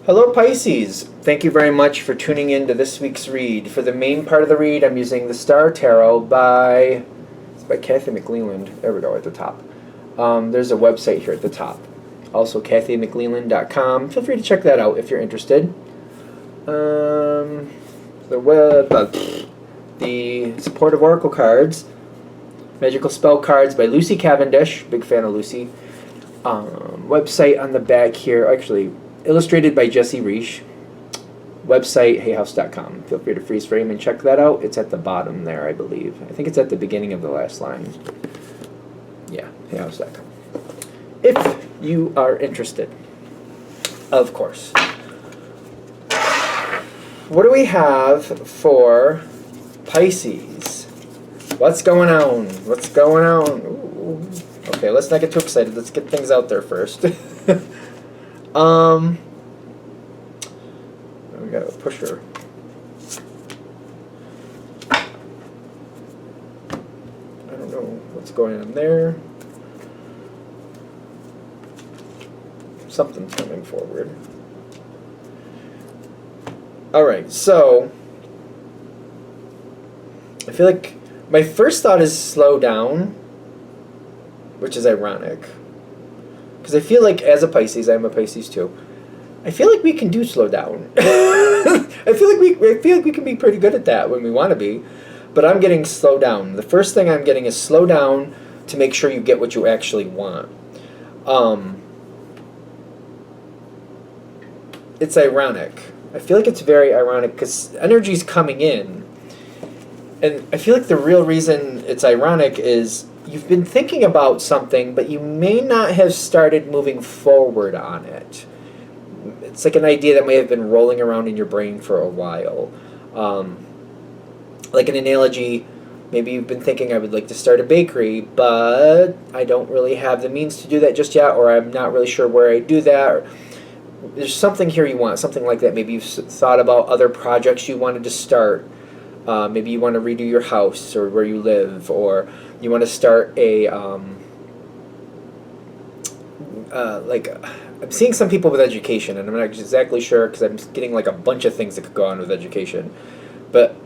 Hello Pisces! Thank you very much for tuning in to this week's read. For the main part of the read, I'm using the Star Tarot by Kathy McLeland. There we go, at the top. There's a website here at the top. Also kathymcleland.com. Feel free to check that out if you're interested. The supportive oracle cards. Magical spell cards by Lucy Cavendish. Big fan of Lucy. Website on the back here. Actually, illustrated by Jesse Reish. Website hayhouse.com. Feel free to freeze frame and check that out. It's at the bottom there, I believe. I think it's at the beginning of the last line. Yeah, hayhouse.com. If you are interested, of course. What do we have for Pisces? What's going on? What's going on? Ooh. Okay, let's not get too excited. Let's get things out there first. We got a pusher. I don't know what's going on there. Something's coming forward. Alright, so I feel like my first thought is slow down, which is ironic. Because I feel like as a Pisces, I'm a Pisces too, I feel like we can do slow down. I feel like we can be pretty good at that when we want to be. But I'm getting slow down. The first thing I'm getting is slow down to make sure you get what you actually want. It's ironic. I feel like it's very ironic because energy's coming in. And I feel like the real reason it's ironic is you've been thinking about something, but you may not have started moving forward on it. It's like an idea that may have been rolling around in your brain for a while. Like an analogy, maybe you've been thinking, I would like to start a bakery, but I don't really have the means to do that just yet, or I'm not really sure where I do that. Or there's something here you want, something like that. Maybe you've thought about other projects you wanted to start. Maybe you want to redo your house or where you live, or you want to start a I'm seeing some people with education, and I'm not exactly sure because I'm getting like a bunch of things that could go on with education. But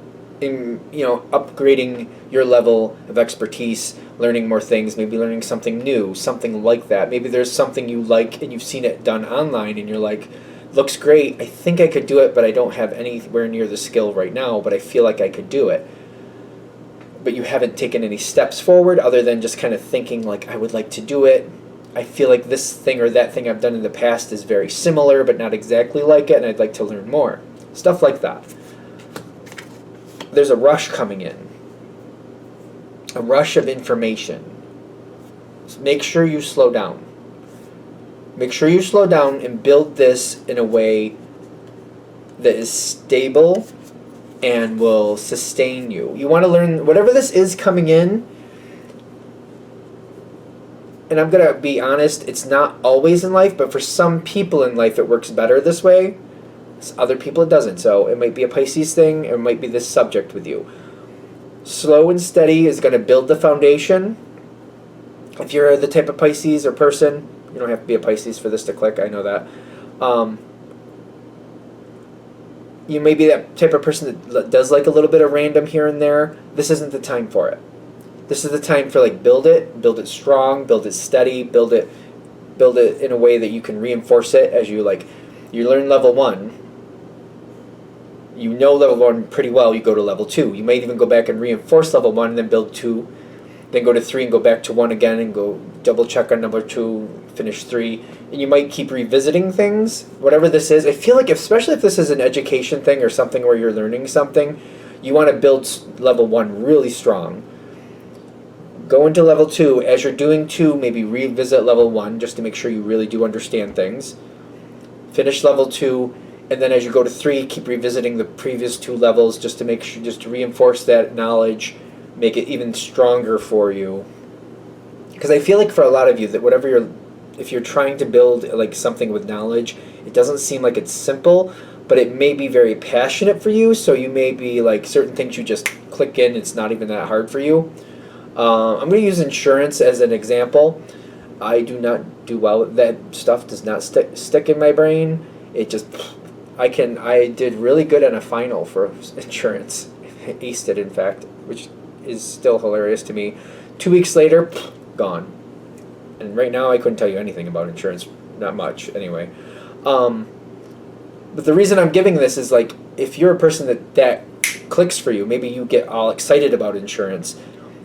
in upgrading your level of expertise, learning more things, maybe learning something new, something like that. Maybe there's something you like and you've seen it done online, and you're like, looks great. I think I could do it, but I don't have anywhere near the skill right now. But I feel like I could do it. But you haven't taken any steps forward other than just kind of thinking like, I would like to do it. I feel like this thing or that thing I've done in the past is very similar, but not exactly like it, and I'd like to learn more. Stuff like that. There's a rush coming in. A rush of information. So make sure you slow down. Make sure you slow down and build this in a way that is stable and will sustain you. You want to learn whatever this is coming in. And I'm going to be honest, it's not always in life, but for some people in life it works better this way. Other people it doesn't. So it might be a Pisces thing, or it might be this subject with you. Slow and steady is going to build the foundation. If you're the type of Pisces or person, you don't have to be a Pisces for this to click, I know that. You may be that type of person that does like a little bit of random here and there. This isn't the time for it. This is the time for build it strong, build it steady, build it in a way that you can reinforce it as you learn level 1. You know level 1 pretty well, you go to level 2. You might even go back and reinforce level 1 and then build 2, then go to 3 and go back to 1 again and go double check on number 2, finish 3, and you might keep revisiting things. Whatever this is, I feel like especially if this is an education thing or something where you're learning something, you want to build level 1 really strong. Go into level 2. As you're doing 2, maybe revisit level 1 just to make sure you really do understand things. Finish level 2, and then as you go to 3, keep revisiting the previous 2 levels just to make sure, just to reinforce that knowledge, make it even stronger for you. Because I feel like for a lot of you that if you're trying to build something with knowledge, it doesn't seem like it's simple, but it may be very passionate for you. So you may be certain things you just click in. It's not even that hard for you. I'm going to use insurance as an example. I do not do well with that. Stuff does not stick in my brain, it just, I did really good on a final for insurance. Aced it, in fact, which is still hilarious to me. 2 weeks later, gone. And right now I couldn't tell you anything about insurance, not much anyway. But the reason I'm giving this is like, if you're a person that clicks for you, maybe you get all excited about insurance,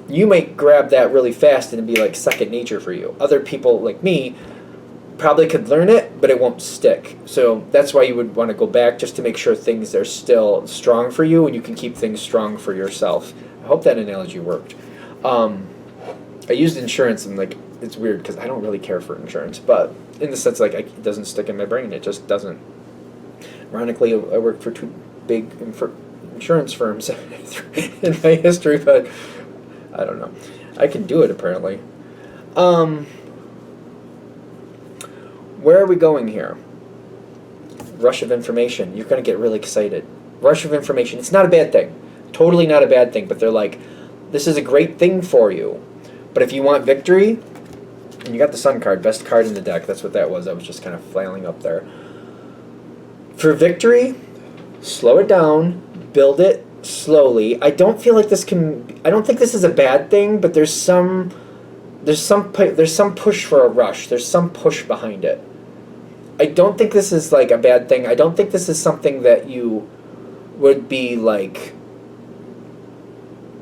you might grab that really fast and it'd be like second nature for you. Other people like me probably could learn it, but it won't stick. So that's why you would want to go back, just to make sure things are still strong for you and you can keep things strong for yourself. I hope that analogy worked. I used insurance and like, it's weird because I don't really care for insurance, but in the sense like it doesn't stick in my brain. It just doesn't. Ironically, I worked for 2 big insurance firms in my history, but I don't know. I can do it apparently. Where are we going here? Rush of information. You're going to get really excited. Rush of information. It's not a bad thing. Totally not a bad thing, but they're like, this is a great thing for you. But if you want victory, and you got the Sun card, best card in the deck. That's what that was. I was just kind of flailing up there. For victory, slow it down, build it slowly. I don't feel like I don't think this is a bad thing, but there's some push for a rush. There's some push behind it. I don't think this is like a bad thing. I don't think this is something that you would be like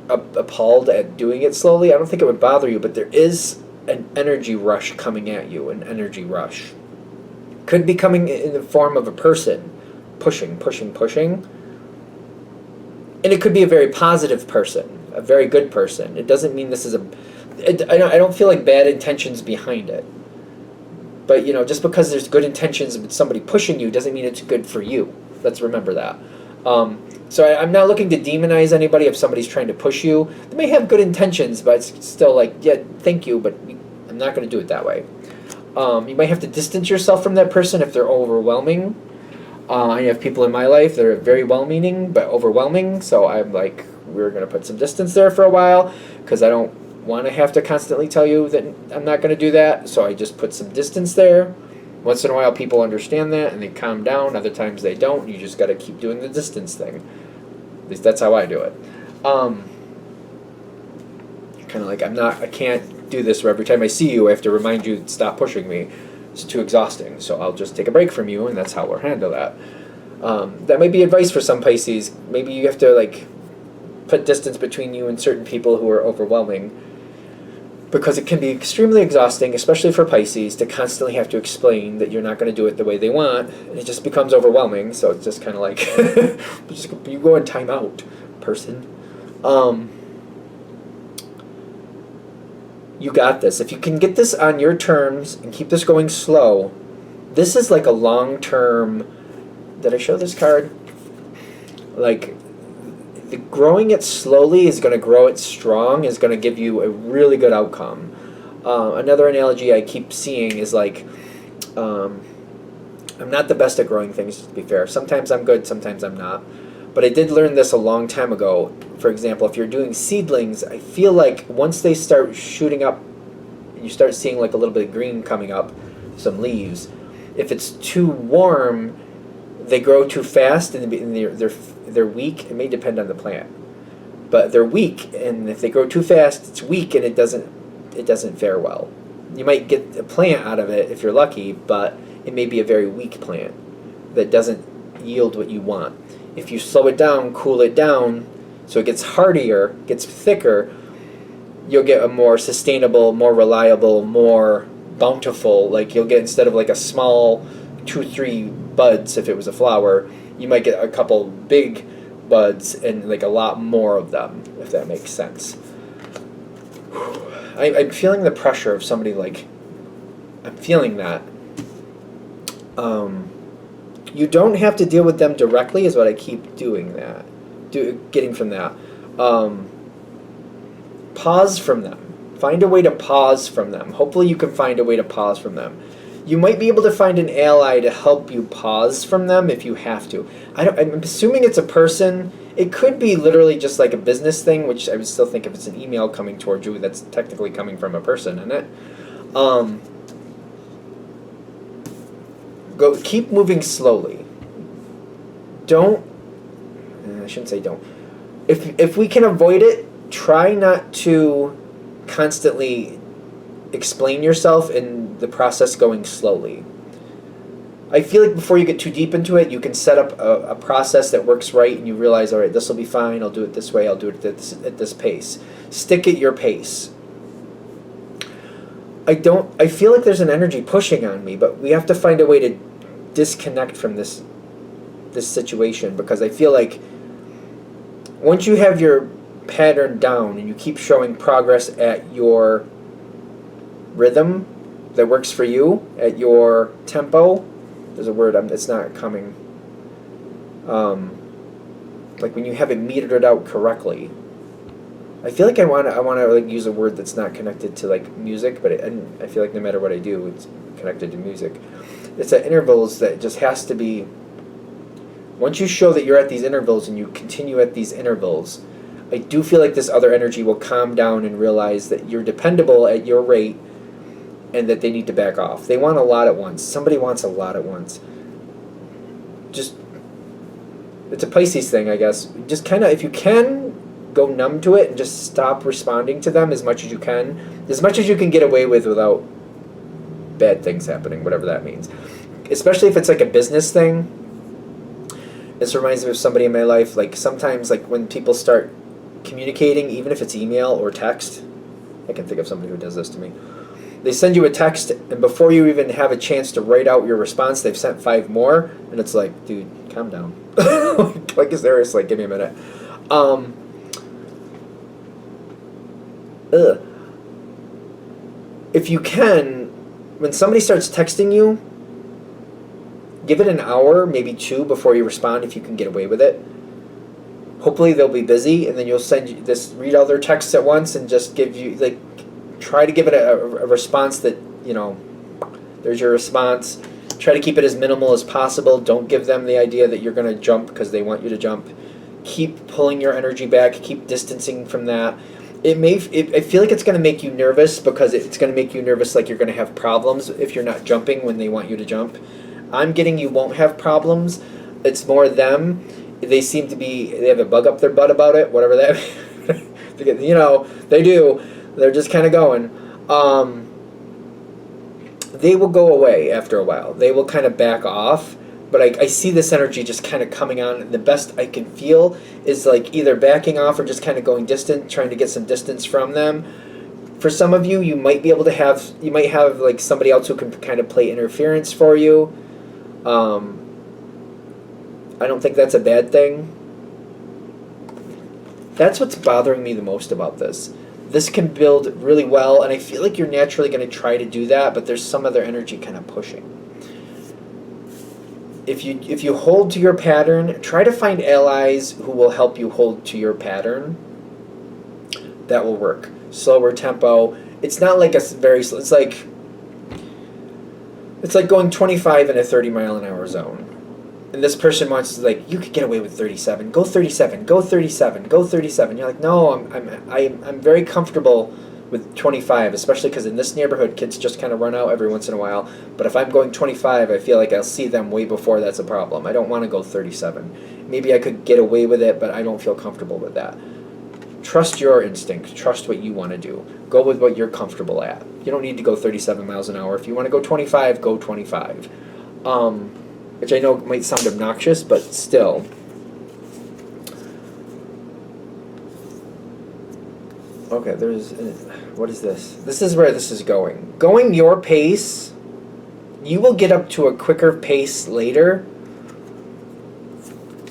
appalled at doing it slowly. I don't think it would bother you, but there is an energy rush coming at you, an energy rush. Could be coming in the form of a person pushing. And it could be a very positive person, a very good person. It doesn't mean this is I don't feel like bad intentions behind it. But, just because there's good intentions with somebody pushing you doesn't mean it's good for you. Let's remember that. So I'm not looking to demonize anybody if somebody's trying to push you. They may have good intentions, but it's still like, yeah, thank you, but I'm not going to do it that way. You might have to distance yourself from that person if they're overwhelming. I have people in my life that are very well-meaning but overwhelming, so I'm like, we're going to put some distance there for a while because I don't want to have to constantly tell you that I'm not going to do that, so I just put some distance there. Once in a while people understand that and they calm down, other times they don't. You just got to keep doing the distance thing. At least that's how I do it. Kind of like, I can't do this where every time I see you I have to remind you to stop pushing me. It's too exhausting, so I'll just take a break from you, and that's how we'll handle that. That might be advice for some Pisces. Maybe you have to like put distance between you and certain people who are overwhelming, because it can be extremely exhausting, especially for Pisces, to constantly have to explain that you're not going to do it the way they want. It just becomes overwhelming, so it's just kind of like, you go in time out, person. You got this. If you can get this on your terms and keep this going slow, this is like a long-term... Did I show this card? Like, growing it slowly is going to grow it strong, is going to give you a really good outcome. Another analogy I keep seeing is like, I'm not the best at growing things, to be fair. Sometimes I'm good, sometimes I'm not. But I did learn this a long time ago. For example, if you're doing seedlings, I feel like once they start shooting up, you start seeing like a little bit of green coming up, some leaves. If it's too warm, they grow too fast and they're weak. It may depend on the plant, but they're weak, and if they grow too fast, it's weak and it doesn't fare well. You might get a plant out of it if you're lucky, but it may be a very weak plant that doesn't yield what you want. If you slow it down, cool it down, so it gets hardier, gets thicker, you'll get a more sustainable, more reliable, more bountiful, like you'll get, instead of like a small 2-3 buds if it was a flower, you might get a couple big buds and like a lot more of them, if that makes sense. I'm feeling the pressure of somebody, like, I'm feeling that. You don't have to deal with them directly, is what I keep doing that. Getting from that. Pause from them. Find a way to pause from them. Hopefully you can find a way to pause from them. You might be able to find an ally to help you pause from them if you have to. I'm assuming it's a person. It could be literally just like a business thing, which I would still think if it's an email coming towards you, that's technically coming from a person, isn't it? Keep moving slowly. Don't. I shouldn't say don't. If we can avoid it, try not to constantly explain yourself in the process going slowly. I feel like before you get too deep into it, you can set up a process that works right, and you realize, all right, this will be fine. I'll do it this way. I'll do it at this pace. Stick at your pace. I feel like there's an energy pushing on me, but we have to find a way to disconnect from this situation, because I feel like once you have your pattern down and you keep showing progress at your rhythm that works for you, at your tempo, there's a word, it's not coming, like when you have it metered out correctly. I feel like I want to like use a word that's not connected to like music, but I feel like no matter what I do, it's connected to music. It's at intervals that just has to be. Once you show that you're at these intervals and you continue at these intervals, I do feel like this other energy will calm down and realize that you're dependable at your rate, and that they need to back off. They want a lot at once. Somebody wants a lot at once. Just, it's a Pisces thing, I guess. Just kind of, if you can, go numb to it and just stop responding to them as much as you can. As much as you can get away with without bad things happening, whatever that means. Especially if it's like a business thing. This reminds me of somebody in my life. Like sometimes, like when people start communicating, even if it's email or text, I can think of somebody who does this to me. They send you a text, and before you even have a chance to write out your response, they've sent 5 more, and it's like, dude, calm down. Like, seriously, give me a minute. If you can, when somebody starts texting you, give it an hour, maybe 2, before you respond, if you can get away with it. Hopefully they'll be busy, and then you'll read all their texts at once, and just give you, like, try to give it a response that, there's your response. Try to keep it as minimal as possible. Don't give them the idea that you're going to jump because they want you to jump. Keep pulling your energy back. Keep distancing from that. I feel like it's going to make you nervous, because it's going to make you nervous like you're going to have problems if you're not jumping when they want you to jump. I'm getting you won't have problems. It's more them. They have a bug up their butt about it, whatever that they do. They're just kind of going. They will go away after a while. They will kind of back off. But I see this energy just kind of coming on. And the best I can feel is like either backing off or just kind of going distant, trying to get some distance from them. For some of you, you might have like somebody else who can kind of play interference for you. I don't think that's a bad thing. That's what's bothering me the most about this. This can build really well, and I feel like you're naturally going to try to do that, but there's some other energy kind of pushing. If you hold to your pattern, try to find allies who will help you hold to your pattern. That will work. Slower tempo. It's not like a very slow. It's like going 25 in a 30-mile-an-hour zone. And this person wants to, like, you could get away with 37. Go 37. Go 37. Go 37. You're like, no, I'm very comfortable with 25, especially because in this neighborhood, kids just kind of run out every once in a while. But if I'm going 25, I feel like I'll see them way before that's a problem. I don't want to go 37. Maybe I could get away with it, but I don't feel comfortable with that. Trust your instinct. Trust what you want to do. Go with what you're comfortable at. You don't need to go 37 miles an hour. If you want to go 25, go 25. Which I know might sound obnoxious, but still. Okay, what is this? This is where this is going. Going your pace, you will get up to a quicker pace later.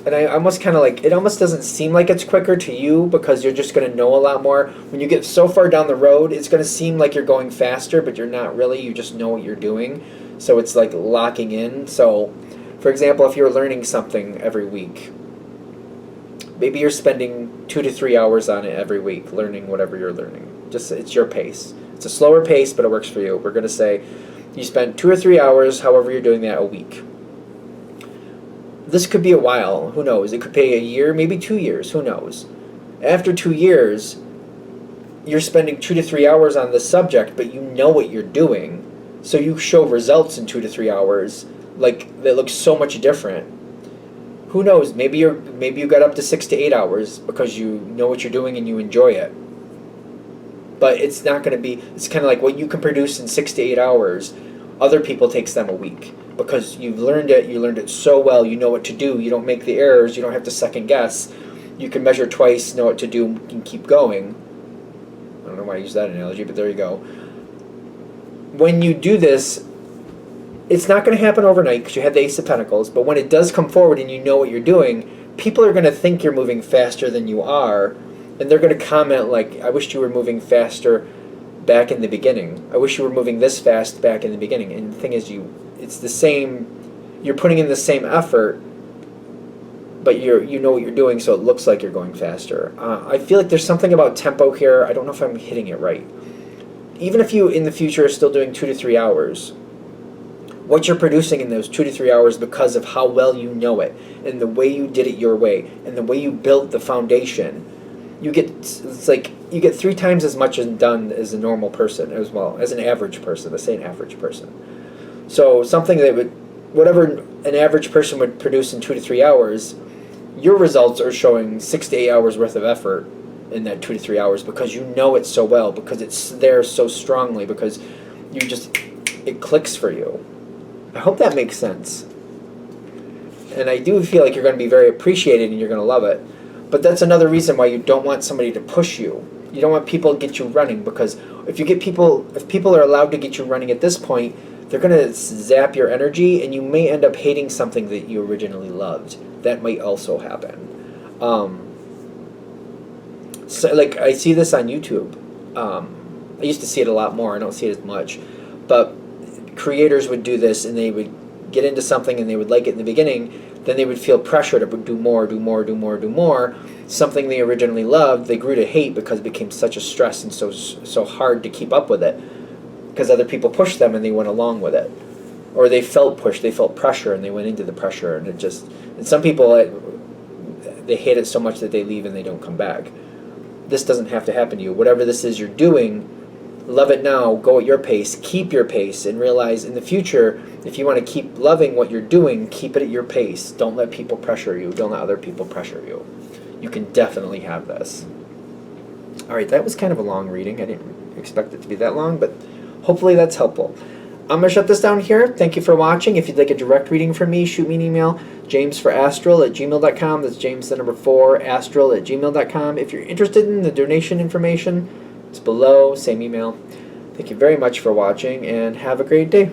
And I almost kind of like, it almost doesn't seem like it's quicker to you because you're just going to know a lot more. When you get so far down the road, it's going to seem like you're going faster, but you're not really. You just know what you're doing. So it's like locking in. So, for example, if you're learning something every week, maybe you're spending 2 to 3 hours on it every week, learning whatever you're learning. Just, it's your pace. It's a slower pace, but it works for you. We're going to say you spend 2 or 3 hours, however you're doing that, a week. This could be a while. Who knows? It could be a year, maybe 2 years. Who knows? After 2 years, you're spending 2 to 3 hours on this subject, but you know what you're doing. So you show results in 2 to 3 hours. like that looks so much different. Who knows? Maybe you got up to 6 to 8 hours because you know what you're doing and you enjoy it. But it's not going to be. It's kind of like what you can produce in 6 to 8 hours. Other people takes them a week because you've learned it. You learned it so well. You know what to do. You don't make the errors. You don't have to second guess. You can measure twice, know what to do, and keep going. I don't know why I use that analogy, but there you go. When you do this, it's not going to happen overnight because you had the Ace of Pentacles, but when it does come forward and you know what you're doing, people are going to think you're moving faster than you are, and they're going to comment like, I wish you were moving faster back in the beginning. I wish you were moving this fast back in the beginning. And the thing is, it's the same, you're putting in the same effort, but you know what you're doing, so it looks like you're going faster. I feel like there's something about tempo here. I don't know if I'm hitting it right. Even if you, in the future, are still doing 2 to 3 hours, what you're producing in those 2 to 3 hours because of how well you know it, and the way you did it your way, and the way you built the foundation, you get 3 times as much done as a normal person, as well as an average person. Let's say an average person. So something that would, whatever an average person would produce in 2 to 3 hours, your results are showing 6 to 8 hours worth of effort in that 2 to 3 hours because you know it so well, because it's there so strongly, because it clicks for you. I hope that makes sense. And I do feel like you're going to be very appreciated and you're going to love it. But that's another reason why you don't want somebody to push you. You don't want people to get you running, because if people are allowed to get you running at this point, they're going to zap your energy and you may end up hating something that you originally loved. That might also happen. So like I see this on YouTube. I used to see it a lot more. I don't see it as much. But creators would do this, and they would get into something and they would like it in the beginning, then they would feel pressure to do more. Something they originally loved, they grew to hate because it became such a stress and so hard to keep up with it, because other people pushed them and they went along with it, or they felt pushed, they felt pressure and they went into the pressure, and and some people, they hate it so much that they leave and they don't come back. This doesn't have to happen to you. Whatever this is you're doing, love it now, go at your pace, keep your pace, and realize in the future, if you want to keep loving what you're doing, keep it at your pace. Don't let people pressure you. Don't let other people pressure you. You can definitely have this. All right, that was kind of a long reading. I didn't expect it to be that long, but hopefully that's helpful. I'm going to shut this down here. Thank you for watching. If you'd like a direct reading from me, shoot me an email, jamesforastral@gmail.com. That's James, the number 4, astral@gmail.com. If you're interested in the donation information, it's below, same email. Thank you very much for watching, and have a great day.